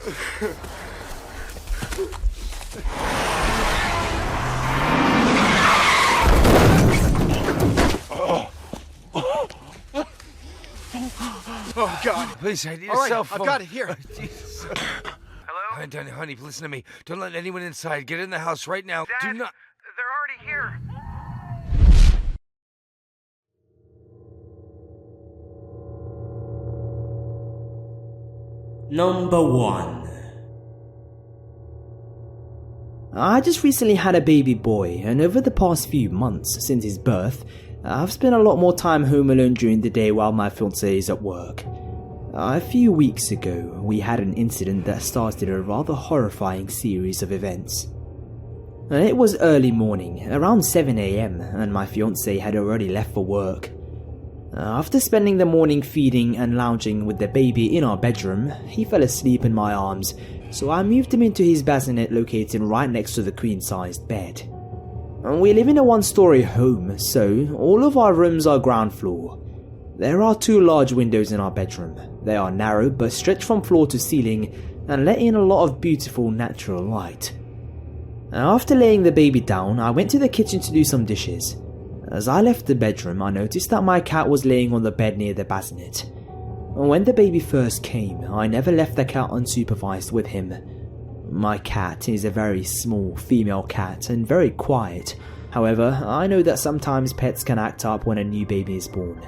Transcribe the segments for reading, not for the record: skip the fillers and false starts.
Oh, God. Please, I need All a right, cell phone. I've got it here. Hello? Honey, listen to me. Don't let anyone inside. Get in the house right now. Dad, Do not... they're already here. Number 1. I just recently had a baby boy, and over the past few months since his birth, I've spent a lot more time home alone during the day while my fiancée is at work. A few weeks ago, we had an incident that started a rather horrifying series of events. It was early morning, around 7 AM, and my fiancé had already left for work. After spending the morning feeding and lounging with the baby in our bedroom, he fell asleep in my arms, so I moved him into his bassinet located right next to the queen-sized bed. We live in a one-story home, so all of our rooms are ground floor. There are 2 large windows in our bedroom. They are narrow but stretch from floor to ceiling and let in a lot of beautiful natural light. After laying the baby down, I went to the kitchen to do some dishes. As I left the bedroom, I noticed that my cat was laying on the bed near the bassinet. When the baby first came, I never left the cat unsupervised with him. My cat is a very small female cat and very quiet. However, I know that sometimes pets can act up when a new baby is born.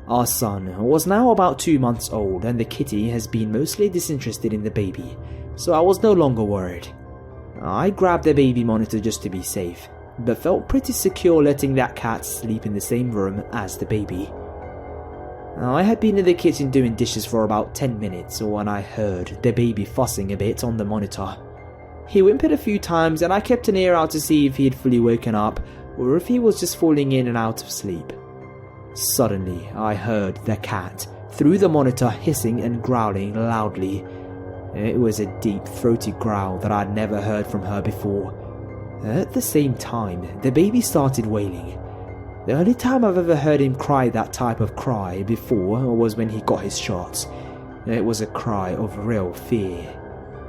Our son was now about 2 months old and the kitty has been mostly disinterested in the baby, so I was no longer worried. I grabbed the baby monitor just to be safe, but felt pretty secure letting that cat sleep in the same room as the baby. I had been in the kitchen doing dishes for about 10 minutes when I heard the baby fussing a bit on the monitor. He whimpered a few times and I kept an ear out to see if he had fully woken up or if he was just falling in and out of sleep. Suddenly, I heard the cat, through the monitor, hissing and growling loudly. It was a deep, throaty growl that I'd never heard from her before. At the same time, the baby started wailing. The only time I've ever heard him cry that type of cry before was when he got his shots. It was a cry of real fear.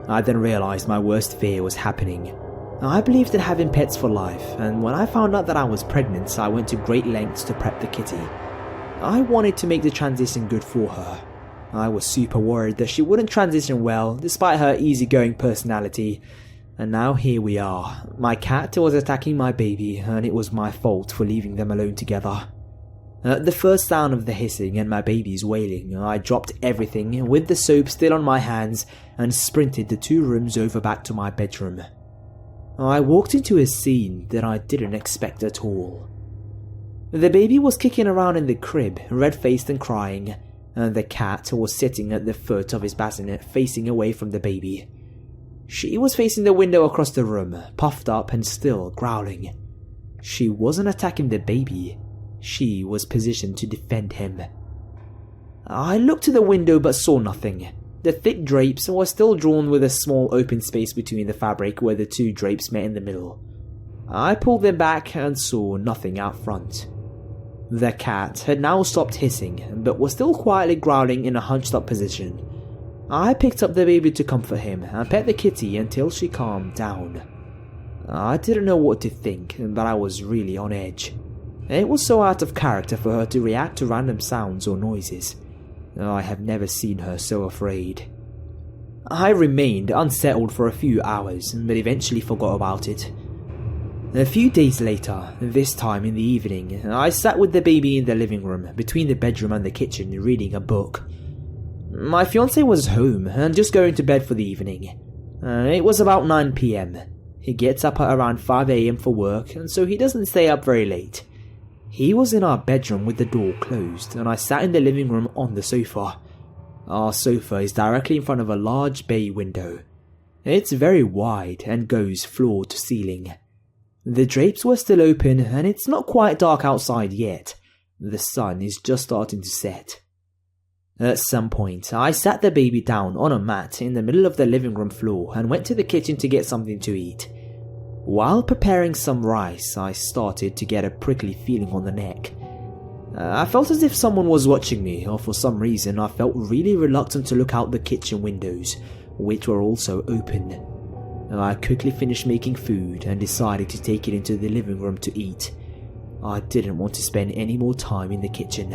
I then realised my worst fear was happening. I believed in having pets for life, and when I found out that I was pregnant, I went to great lengths to prep the kitty. I wanted to make the transition good for her. I was super worried that she wouldn't transition well, despite her easygoing personality. And now here we are. My cat was attacking my baby, and it was my fault for leaving them alone together. At the first sound of the hissing and my baby's wailing, I dropped everything with the soap still on my hands and sprinted the 2 rooms over back to my bedroom. I walked into a scene that I didn't expect at all. The baby was kicking around in the crib, red-faced and crying, and the cat was sitting at the foot of his bassinet facing away from the baby. She was facing the window across the room, puffed up and still growling. She wasn't attacking the baby. She was positioned to defend him. I looked to the window but saw nothing. The thick drapes were still drawn with a small open space between the fabric where the 2 drapes met in the middle. I pulled them back and saw nothing out front. The cat had now stopped hissing but was still quietly growling in a hunched up position. I picked up the baby to comfort him and pet the kitty until she calmed down. I didn't know what to think, but I was really on edge. It was so out of character for her to react to random sounds or noises. I have never seen her so afraid. I remained unsettled for a few hours, but eventually forgot about it. A few days later, this time in the evening, I sat with the baby in the living room, between the bedroom and the kitchen, reading a book. My fiancé was home and just going to bed for the evening. It was about 9 PM. He gets up at around 5 AM for work, and so he doesn't stay up very late. He was in our bedroom with the door closed, and I sat in the living room on the sofa. Our sofa is directly in front of a large bay window. It's very wide and goes floor to ceiling. The drapes were still open, and it's not quite dark outside yet. The sun is just starting to set. At some point, I sat the baby down on a mat in the middle of the living room floor and went to the kitchen to get something to eat. While preparing some rice, I started to get a prickly feeling on the neck. I felt as if someone was watching me, or for some reason I felt really reluctant to look out the kitchen windows, which were also open. I quickly finished making food and decided to take it into the living room to eat. I didn't want to spend any more time in the kitchen.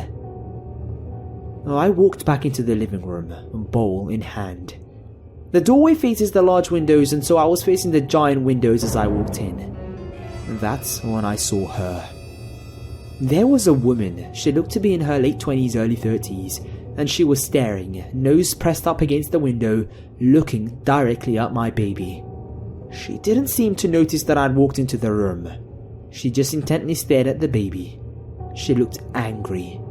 I walked back into the living room, bowl in hand. The doorway faces the large windows, and so I was facing the giant windows as I walked in. That's when I saw her. There was a woman. She looked to be in her late 20s, early 30s, and she was staring, nose pressed up against the window, looking directly at my baby. She didn't seem to notice that I'd walked into the room. She just intently stared at the baby. She looked angry.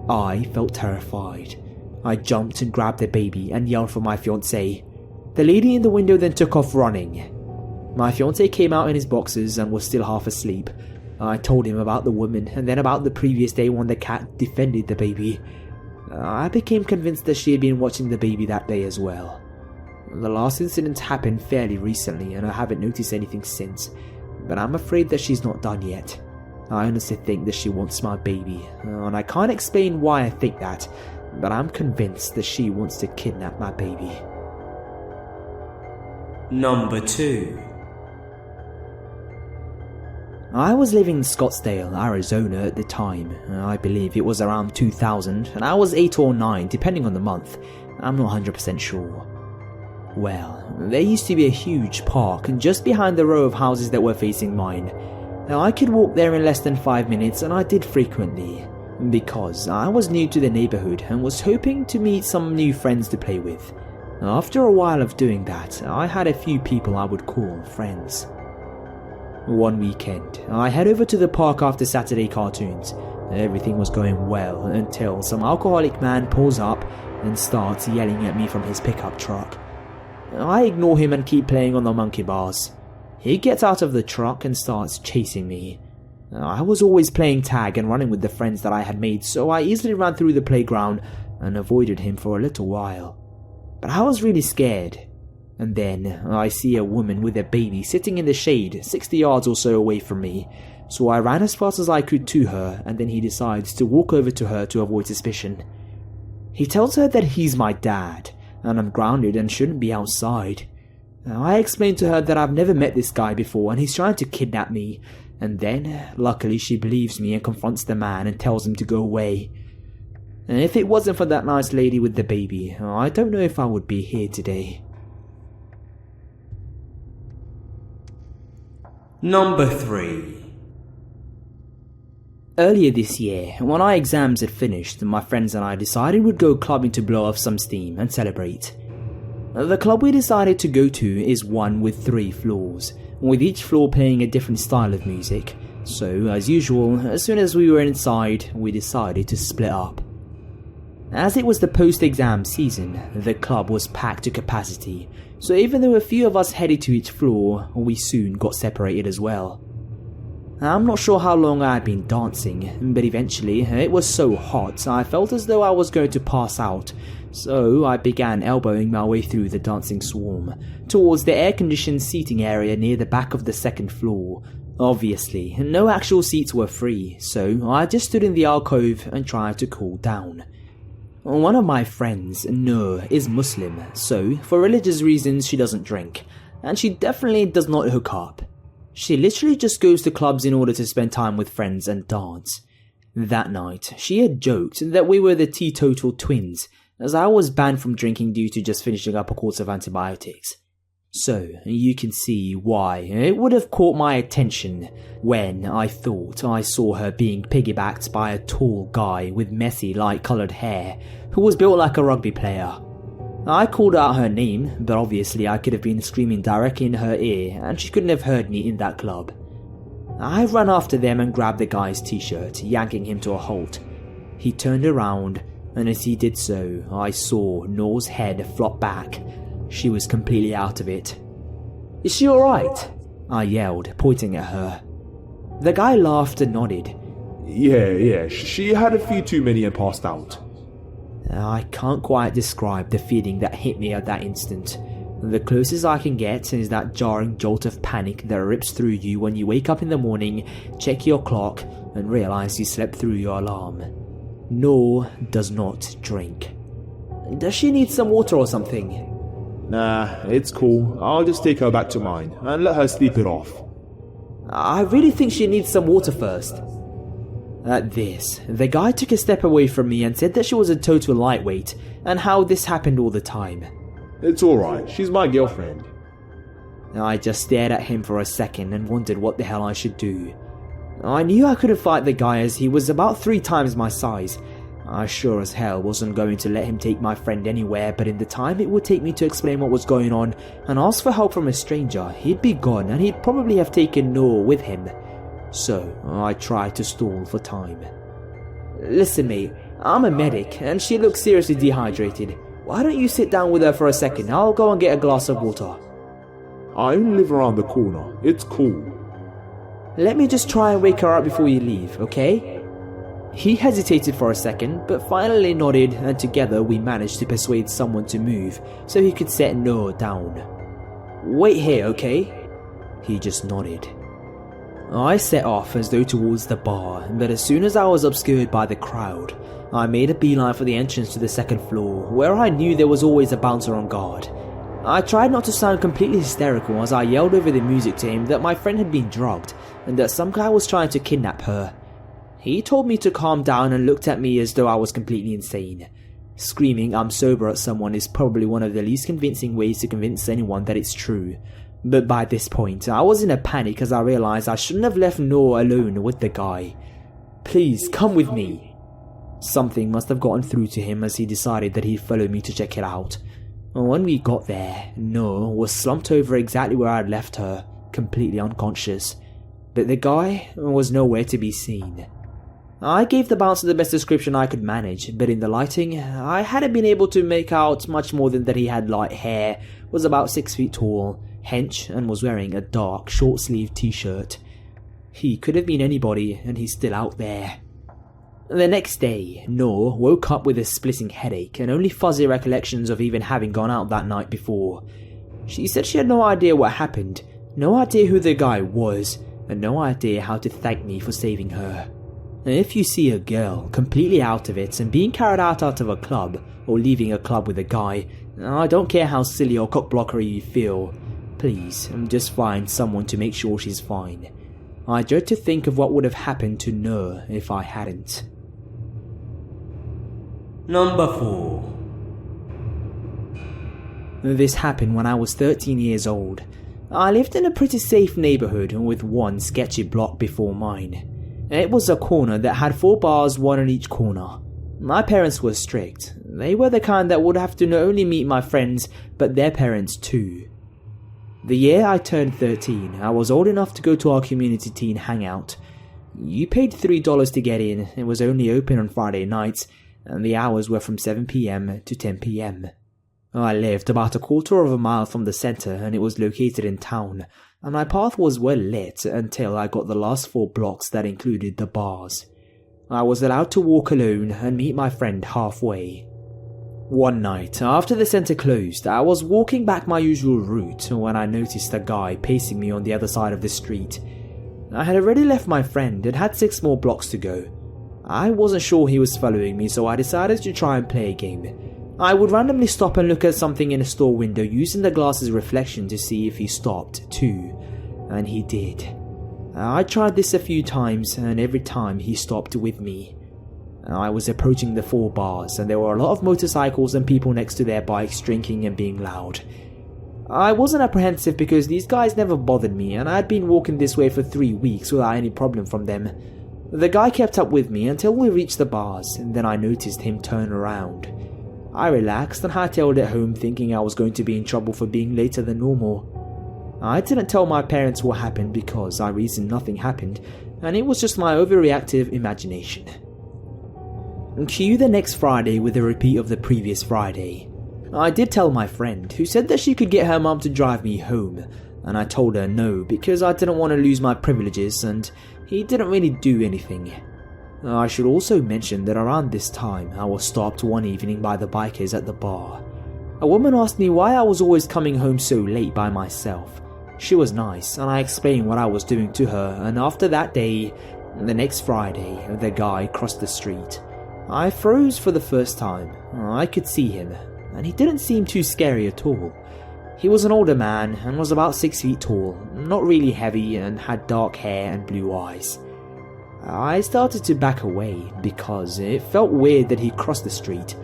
I felt terrified. I jumped and grabbed the baby and yelled for my fiancé. The lady in the window then took off running. My fiancé came out in his boxers and was still half asleep. I told him about the woman and then about the previous day when the cat defended the baby. I became convinced that she had been watching the baby that day as well. The last incident happened fairly recently and I haven't noticed anything since, but I'm afraid that she's not done yet. I honestly think that she wants my baby, and I can't explain why I think that, but I'm convinced that she wants to kidnap my baby. Number 2. I was living in Scottsdale, Arizona at the time. I believe it was around 2000, and I was 8 or 9, depending on the month. I'm not 100% sure. Well, there used to be a huge park just behind the row of houses that were facing mine. Now, I could walk there in less than 5 minutes, and I did frequently, because I was new to the neighborhood and was hoping to meet some new friends to play with. After a while of doing that, I had a few people I would call friends. One weekend, I head over to the park after Saturday cartoons. Everything was going well until some alcoholic man pulls up and starts yelling at me from his pickup truck. I ignore him and keep playing on the monkey bars. He gets out of the truck and starts chasing me. I was always playing tag and running with the friends that I had made, so I easily ran through the playground and avoided him for a little while. But I was really scared. And then I see a woman with a baby sitting in the shade 60 yards or so away from me, so I ran as fast as I could to her, and then he decides to walk over to her to avoid suspicion. He tells her that he's my dad, and I'm grounded and shouldn't be outside. I explained to her that I've never met this guy before and he's trying to kidnap me, and then, luckily, she believes me and confronts the man and tells him to go away. And if it wasn't for that nice lady with the baby, I don't know if I would be here today. Number 3. Earlier this year, when our exams had finished, my friends and I decided we'd go clubbing to blow off some steam and celebrate. The club we decided to go to is one with 3 floors, with each floor playing a different style of music, so as usual, as soon as we were inside, we decided to split up. As it was the post-exam season, the club was packed to capacity, so even though a few of us headed to each floor, we soon got separated as well. I'm not sure how long I had been dancing, but eventually it was so hot I felt as though I was going to pass out, so I began elbowing my way through the dancing swarm, towards the air-conditioned seating area near the back of the second floor. Obviously, no actual seats were free, so I just stood in the alcove and tried to cool down. One of my friends, Noor, is Muslim, so for religious reasons she doesn't drink, and she definitely does not hook up. She literally just goes to clubs in order to spend time with friends and dance. That night, she had joked that we were the teetotal twins, as I was banned from drinking due to just finishing up a course of antibiotics. So, you can see why it would have caught my attention when I thought I saw her being piggybacked by a tall guy with messy light-coloured hair who was built like a rugby player. I called out her name, but obviously I could have been screaming directly in her ear and she couldn't have heard me in that club. I ran after them and grabbed the guy's t-shirt, yanking him to a halt. He turned around, and as he did so, I saw Noor's head flop back. She was completely out of it. "Is she alright?" I yelled, pointing at her. The guy laughed and nodded. Yeah, she had a few too many and passed out. I can't quite describe the feeling that hit me at that instant. The closest I can get is that jarring jolt of panic that rips through you when you wake up in the morning, check your clock, and realize you slept through your alarm. Noor does not drink. Does she need some water or something? Nah, it's cool. I'll just take her back to mine and let her sleep it off. I really think she needs some water first. At this, the guy took a step away from me and said that she was a total lightweight and how this happened all the time. It's alright, she's my girlfriend. I just stared at him for a second and wondered what the hell I should do. I knew I couldn't fight the guy as he was about 3 times my size. I sure as hell wasn't going to let him take my friend anywhere, but in the time it would take me to explain what was going on and ask for help from a stranger, he'd be gone and he'd probably have taken Noor with him. So I tried to stall for time. Listen mate, I'm a medic and she looks seriously dehydrated. Why don't you sit down with her for a second? I'll go and get a glass of water. I only live around the corner. It's cool. Let me just try and wake her up before you leave, okay? He hesitated for a second, but finally nodded, and together we managed to persuade someone to move so he could set Noor down. Wait here, okay? He just nodded. I set off as though towards the bar, but as soon as I was obscured by the crowd, I made a beeline for the entrance to the 2nd floor, where I knew there was always a bouncer on guard. I tried not to sound completely hysterical as I yelled over the music to him that my friend had been drugged and that some guy was trying to kidnap her. He told me to calm down and looked at me as though I was completely insane. Screaming I'm sober at someone is probably one of the least convincing ways to convince anyone that it's true. But by this point, I was in a panic as I realized I shouldn't have left Noor alone with the guy. Please, come with me. Something must have gotten through to him as he decided that he'd follow me to check it out. When we got there, Noor was slumped over exactly where I'd left her, completely unconscious. But the guy was nowhere to be seen. I gave the bouncer the best description I could manage, but in the lighting, I hadn't been able to make out much more than that he had light hair, was about 6 feet tall, hench, and was wearing a dark, short-sleeved t-shirt. He could have been anybody, and he's still out there. The next day, Noor woke up with a splitting headache and only fuzzy recollections of even having gone out that night before. She said she had no idea what happened, no idea who the guy was, and no idea how to thank me for saving her. If you see a girl completely out of it and being carried out of a club, or leaving a club with a guy, I don't care how silly or cockblockery you feel, please just find someone to make sure she's fine. I dread to think of what would have happened to Noor if I hadn't. Number 4. This happened when I was 13 years old. I lived in a pretty safe neighborhood with one sketchy block before mine. It was a corner that had 4 bars, one on each corner. My parents were strict. They were the kind that would have to not only meet my friends, but their parents too. The year I turned 13, I was old enough to go to our community teen hangout. You paid $3 to get in, it was only open on Friday nights, and the hours were from 7 PM to 10 PM. I lived about a quarter of a mile from the center and it was located in town, and my path was well lit until I got the last 4 blocks that included the bars. I was allowed to walk alone and meet my friend halfway. One night, after the center closed, I was walking back my usual route when I noticed a guy pacing me on the other side of the street. I had already left my friend and had 6 more blocks to go. I wasn't sure he was following me, so I decided to try and play a game. I would randomly stop and look at something in a store window using the glass's reflection to see if he stopped too, and he did. I tried this a few times and every time he stopped with me. I was approaching the 4 bars and there were a lot of motorcycles and people next to their bikes drinking and being loud. I wasn't apprehensive because these guys never bothered me and I had been walking this way for 3 weeks without any problem from them. The guy kept up with me until we reached the bars and then I noticed him turn around. I relaxed and hightailed it home thinking I was going to be in trouble for being later than normal. I didn't tell my parents what happened because I reasoned nothing happened and it was just my overreactive imagination. Cue the next Friday with a repeat of the previous Friday. I did tell my friend, who said that she could get her mum to drive me home, and I told her no because I didn't want to lose my privileges and he didn't really do anything. I should also mention that around this time I was stopped one evening by the bikers at the bar. A woman asked me why I was always coming home so late by myself. She was nice and I explained what I was doing to her, and after that day, the next Friday, the guy crossed the street. I froze for the first time. I could see him, and he didn't seem too scary at all. He was an older man and was about 6 feet tall, not really heavy, and had dark hair and blue eyes. I started to back away because it felt weird that he crossed the street.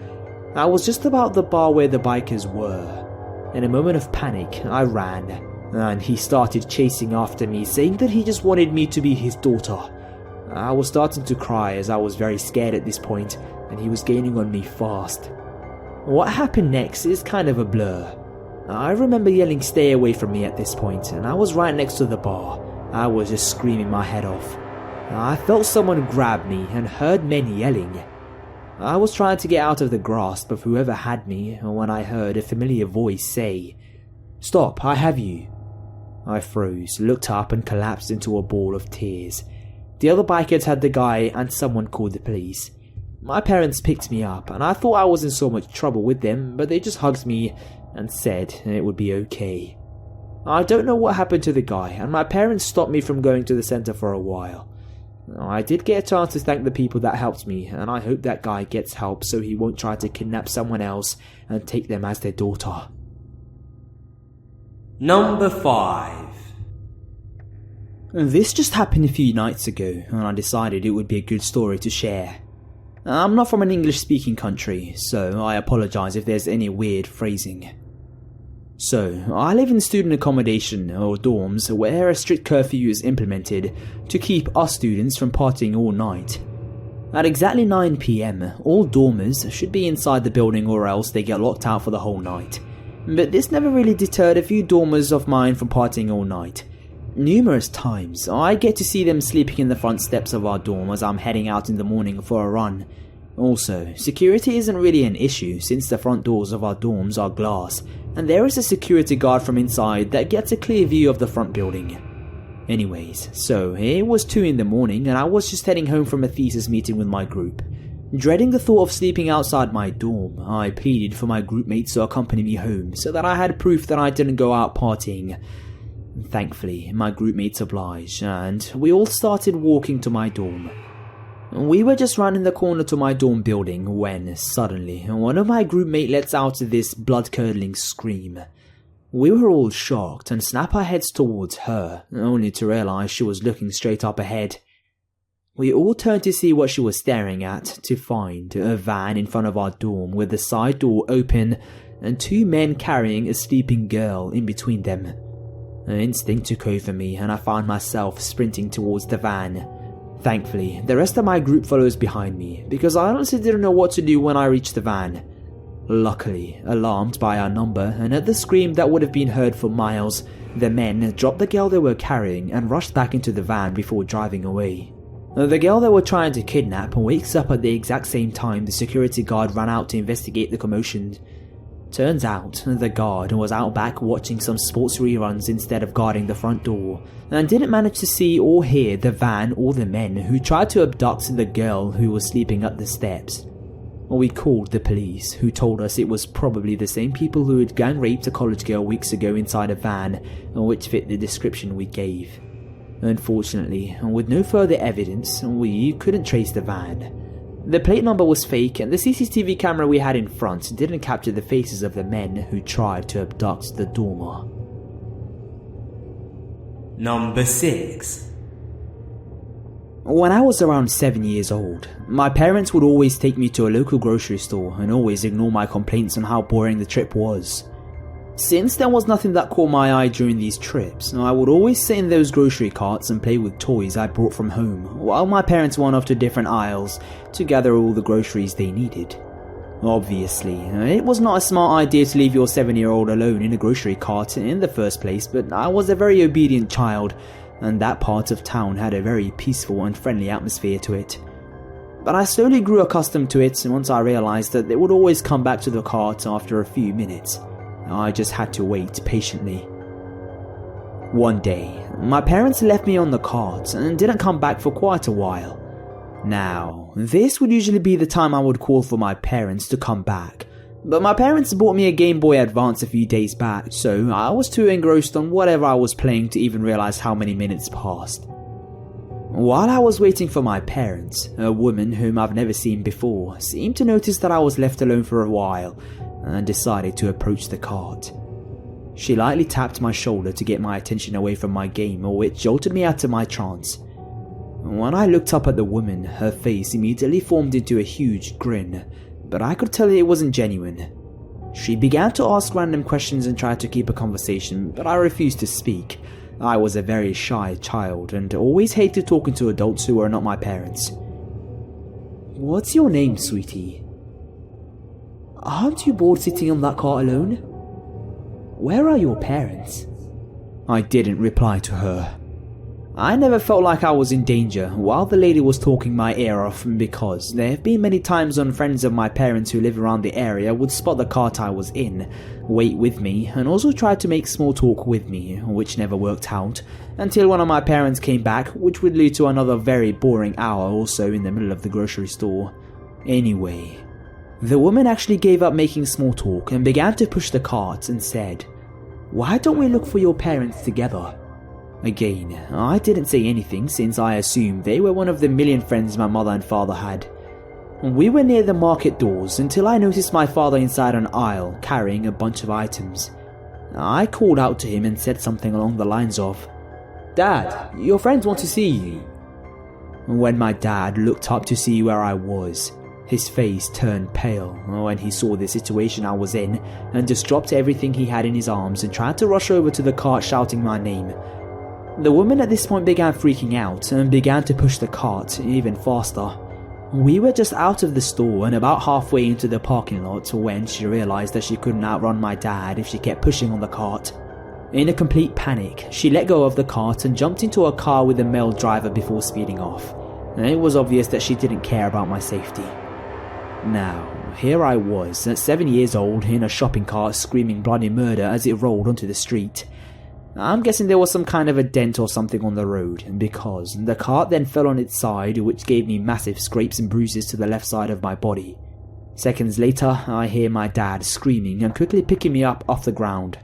I was just about the bar where the bikers were. In a moment of panic, I ran, and he started chasing after me, saying that he just wanted me to be his daughter. I was starting to cry as I was very scared at this point, and he was gaining on me fast. What happened next is kind of a blur. I remember yelling "stay away from me" at this point, and I was right next to the bar. I was just screaming my head off. I felt someone grab me and heard men yelling. I was trying to get out of the grasp of whoever had me when I heard a familiar voice say, "Stop, I have you." I froze, looked up and collapsed into a ball of tears. The other bikers had the guy and someone called the police. My parents picked me up and I thought I was in so much trouble with them, but they just hugged me and said it would be okay. I don't know what happened to the guy, and my parents stopped me from going to the center for a while. I did get a chance to thank the people that helped me, and I hope that guy gets help so he won't try to kidnap someone else and take them as their daughter. Number 5. This just happened a few nights ago, and I decided it would be a good story to share. I'm not from an English-speaking country, so I apologize if there's any weird phrasing. So, I live in student accommodation, or dorms, where a strict curfew is implemented to keep us students from partying all night. At exactly 9 PM, all dormers should be inside the building or else they get locked out for the whole night. But this never really deterred a few dormers of mine from partying all night. Numerous times, I get to see them sleeping in the front steps of our dorm as I'm heading out in the morning for a run. Also, security isn't really an issue since the front doors of our dorms are glass, and there is a security guard from inside that gets a clear view of the front building. Anyways, so it was 2 in the morning and I was just heading home from a thesis meeting with my group. Dreading the thought of sleeping outside my dorm, I pleaded for my group mates to accompany me home so that I had proof that I didn't go out partying. Thankfully, my group mates obliged and we all started walking to my dorm. We were just rounding the corner to my dorm building when, suddenly, one of my group mates lets out this blood-curdling scream. We were all shocked and snapped our heads towards her, only to realize she was looking straight up ahead. We all turned to see what she was staring at, to find a van in front of our dorm with the side door open and 2 men carrying a sleeping girl in between them. An instinct took over me and I found myself sprinting towards the van. Thankfully, the rest of my group follows behind me, because I honestly didn't know what to do when I reached the van. Luckily, alarmed by our number and at the scream that would have been heard for miles, the men dropped the girl they were carrying and rushed back into the van before driving away. The girl they were trying to kidnap wakes up at the exact same time the security guard ran out to investigate the commotion. Turns out, the guard was out back watching some sports reruns instead of guarding the front door, and didn't manage to see or hear the van or the men who tried to abduct the girl who was sleeping at the steps. We called the police, who told us it was probably the same people who had gang raped a college girl weeks ago inside a van, which fit the description we gave. Unfortunately, with no further evidence, we couldn't trace the van. The plate number was fake, and the CCTV camera we had in front didn't capture the faces of the men who tried to abduct the dormer. Number 6. When I was around 7 years old, my parents would always take me to a local grocery store and always ignore my complaints on how boring the trip was. Since there was nothing that caught my eye during these trips, I would always sit in those grocery carts and play with toys I brought from home, while my parents went off to different aisles to gather all the groceries they needed. Obviously, it was not a smart idea to leave your 7-year-old alone in a grocery cart in the first place, but I was a very obedient child, and that part of town had a very peaceful and friendly atmosphere to it. But I slowly grew accustomed to it once I realized that they would always come back to the cart after a few minutes. I just had to wait patiently. One day, my parents left me on the cart and didn't come back for quite a while. Now, this would usually be the time I would call for my parents to come back, but my parents bought me a Game Boy Advance a few days back, so I was too engrossed on whatever I was playing to even realize how many minutes passed. While I was waiting for my parents, a woman whom I've never seen before seemed to notice that I was left alone for a while and decided to approach the cart. She lightly tapped my shoulder to get my attention away from my game, which jolted me out of my trance. When I looked up at the woman, her face immediately formed into a huge grin, but I could tell it wasn't genuine. She began to ask random questions and tried to keep a conversation, but I refused to speak. I was a very shy child and always hated talking to adults who were not my parents. "What's your name, sweetie? Aren't you bored sitting on that car alone? Where are your parents?" I didn't reply to her. I never felt like I was in danger while the lady was talking my ear off, because there have been many times when friends of my parents who live around the area would spot the cart I was in, wait with me, and also try to make small talk with me, which never worked out, until one of my parents came back, which would lead to another very boring hour or so in the middle of the grocery store. Anyway, the woman actually gave up making small talk and began to push the cart and said, "Why don't we look for your parents together?" Again, I didn't say anything since I assumed they were one of the million friends my mother and father had. We were near the market doors until I noticed my father inside an aisle carrying a bunch of items. I called out to him and said something along the lines of, "Dad, your friends want to see you." When my dad looked up to see where I was, his face turned pale when he saw the situation I was in and just dropped everything he had in his arms and tried to rush over to the cart shouting my name. The woman at this point began freaking out and began to push the cart even faster. We were just out of the store and about halfway into the parking lot when she realized that she couldn't outrun my dad if she kept pushing on the cart. In a complete panic, she let go of the cart and jumped into a car with a male driver before speeding off. It was obvious that she didn't care about my safety. Now, here I was at 7 years old in a shopping cart screaming bloody murder as it rolled onto the street. I'm guessing there was some kind of a dent or something on the road, because the cart then fell on its side, which gave me massive scrapes and bruises to the left side of my body. Seconds later, I hear my dad screaming and quickly picking me up off the ground.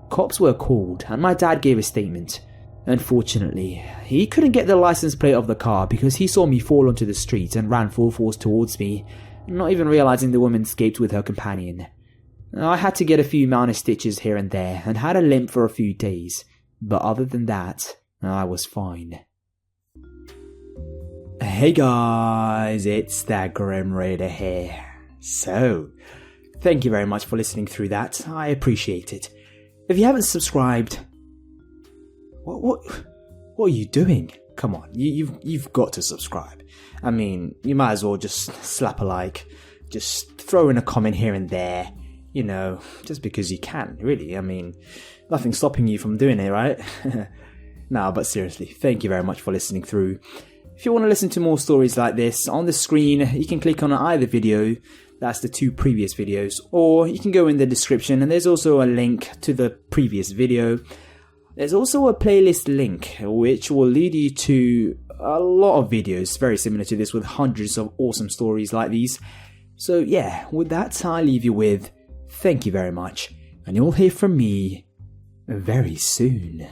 Cops were called and my dad gave a statement. Unfortunately, he couldn't get the license plate of the car because he saw me fall onto the street and ran full force towards me, not even realizing the woman escaped with her companion. I had to get a few minor stitches here and there and had a limp for a few days, but other than that, I was fine. Hey guys, it's that Grim Raider here. So, thank you very much for listening through that, I appreciate it. If you haven't subscribed, what are you doing? Come on, you've got to subscribe. I mean, you might as well just slap a like, just throw in a comment here and there. You know, just because you can, really. I mean, nothing's stopping you from doing it, right? No, but seriously, thank you very much for listening through. If you want to listen to more stories like this, on the screen, you can click on either video, that's the 2 previous videos, or you can go in the description and there's also a link to the previous video. There's also a playlist link, which will lead you to a lot of videos very similar to this with hundreds of awesome stories like these. So yeah, with that, I leave you with thank you very much, and you'll hear from me very soon.